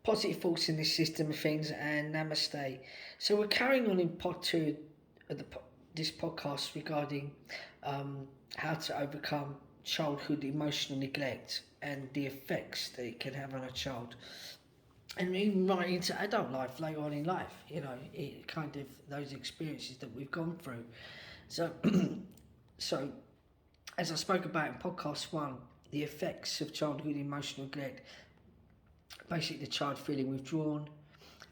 Positive thoughts in this system of things, and namaste. So we're carrying on in part two of this podcast regarding um, how to overcome childhood emotional neglect and the effects that it can have on a child, and even right into adult life later on in life. It kind of those experiences that we've gone through. So, so as I spoke about in podcast one, the effects of childhood emotional neglect. Basically, the child feeling withdrawn,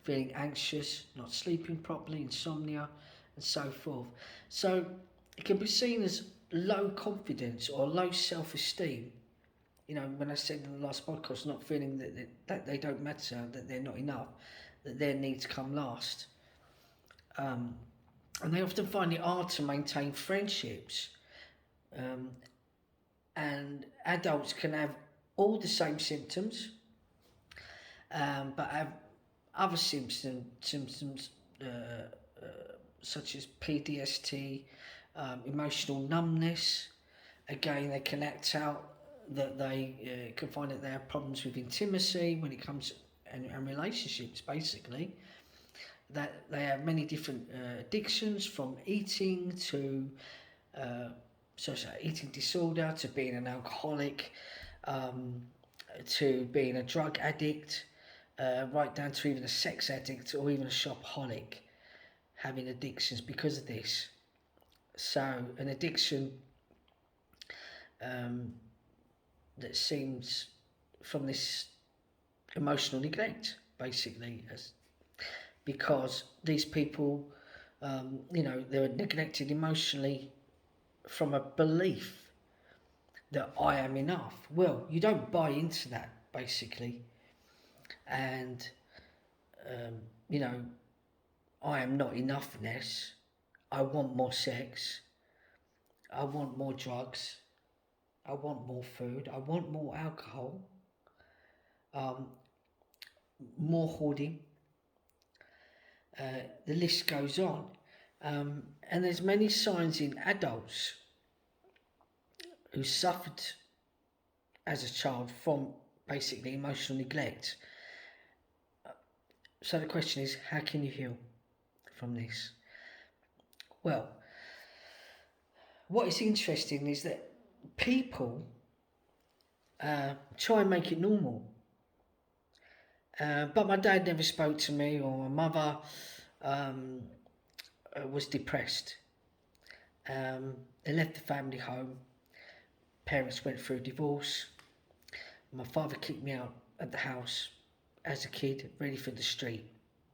feeling anxious, not sleeping properly, insomnia, and so forth. So it can be seen as low confidence or low self-esteem. When I said in the last podcast, not feeling that they don't matter, that they're not enough, that their needs come last. Um, and they often find it hard to maintain friendships. Um, and adults can have all the same symptoms, but have other symptoms such as PTSD, emotional numbness. Again, they can act out that they can find that they have problems with intimacy when it comes and relationships, basically. That they have many different addictions, from eating to uh, eating disorder, to being an alcoholic, um, to being a drug addict, right down to even a sex addict or even a shopaholic, having addictions because of this. So an addiction um, that seems from this emotional neglect, basically, as because these people, they were neglected emotionally from a belief that I am enough. Well, you don't buy into that, basically, and um, you know, I am not enoughness. I want more sex. I want more drugs. I want more food. I want more alcohol. Um, more hoarding. The list goes on. And there's many signs in adults who suffered as a child from basically emotional neglect. So the question is, how can you heal from this? Well, what is interesting is that people try and make it normal. But my dad never spoke to me, or my mother um, was depressed. They left the family home. Parents went through divorce. My father kicked me out of the house as a kid, ready for the street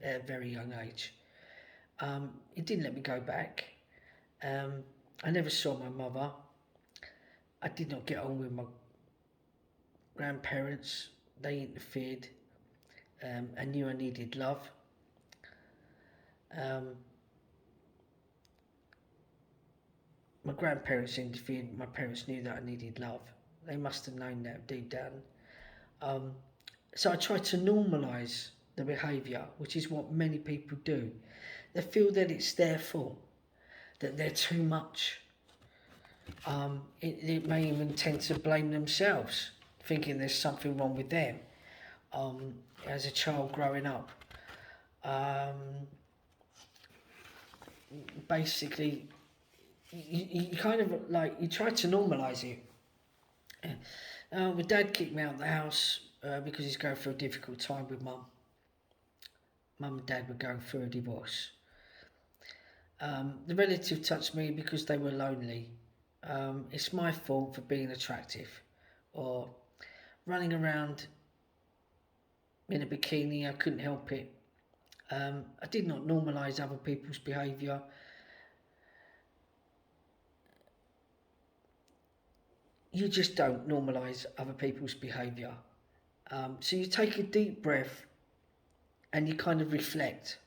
at a very young age. He didn't let me go back. I never saw my mother. I did not get on with my grandparents. They interfered. I knew I needed love. Um, my grandparents interfered. My parents knew that I needed love. They must have known that deep down. Um, so I tried to normalise the behaviour, which is what many people do. They feel that it's their fault, that they're too much. It may even tend to blame themselves, thinking there's something wrong with them. As a child growing up, basically, you kind of like you try to normalise it. My dad kicked me out of the house because he's going through a difficult time with mum. Mum and dad were going through a divorce. The relative touched me because they were lonely. It's my fault for being attractive, or running around in a bikini. I couldn't help it. I did not normalise other people's behaviour. You just don't normalise other people's behaviour. So you take a deep breath and you kind of reflect.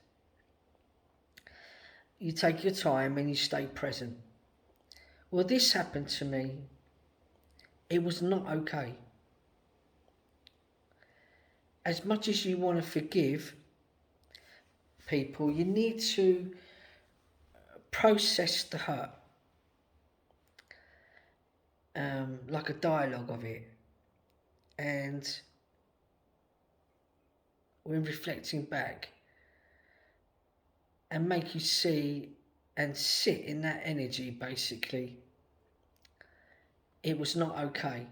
You take your time and you stay present. Well, this happened to me. It was not okay. As much as you want to forgive people, you need to process the hurt, like a dialogue of it. And when reflecting back, and make you see and sit in that energy, basically. It was not okay.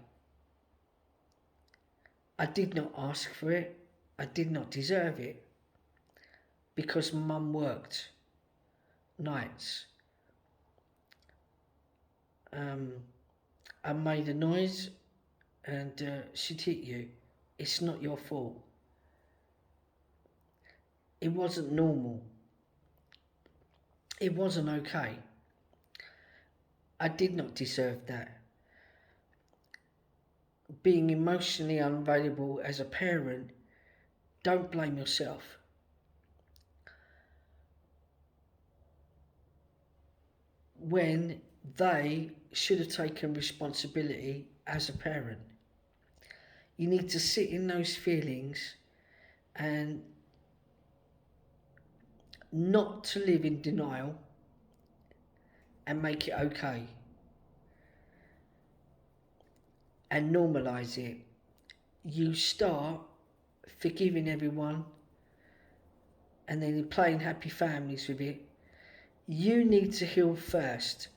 I did not ask for it. I did not deserve it. Because Mum worked nights. I made a noise and she'd hit you. It's not your fault. It wasn't normal. It wasn't okay. I did not deserve that. Being emotionally unavailable as a parent, don't blame yourself. When they should have taken responsibility as a parent. You need to sit in those feelings and not to live in denial and make it okay. And normalise it. You start forgiving everyone and then playing happy families with it. You need to heal first.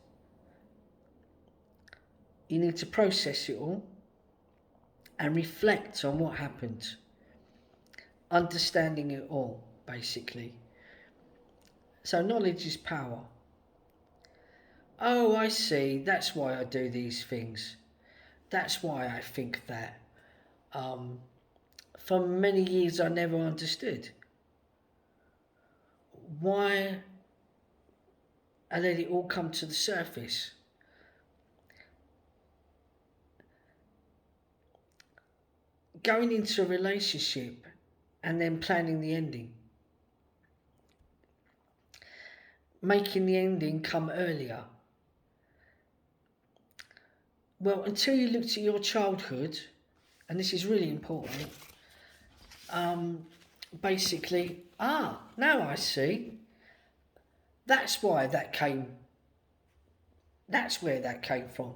You need to process it all and reflect on what happened. Understanding it all, basically. So knowledge is power. Oh, I see. That's why I do these things. That's why I think that. For many years I never understood. Why I let it all come to the surface. Going into a relationship and then planning the ending. Making the ending come earlier. Well, until you looked at your childhood, and this is really important, basically, now I see. That's why that came, that's where that came from.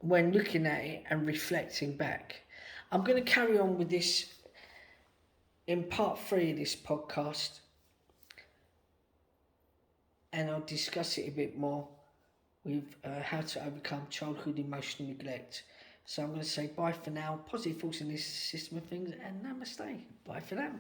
When looking at it and reflecting back. I'm going to carry on with this in part 3 of this podcast, and I'll discuss it a bit more with how to overcome childhood emotional neglect. So I'm going to say bye for now, positive thoughts in this system of things, and namaste. Bye for now.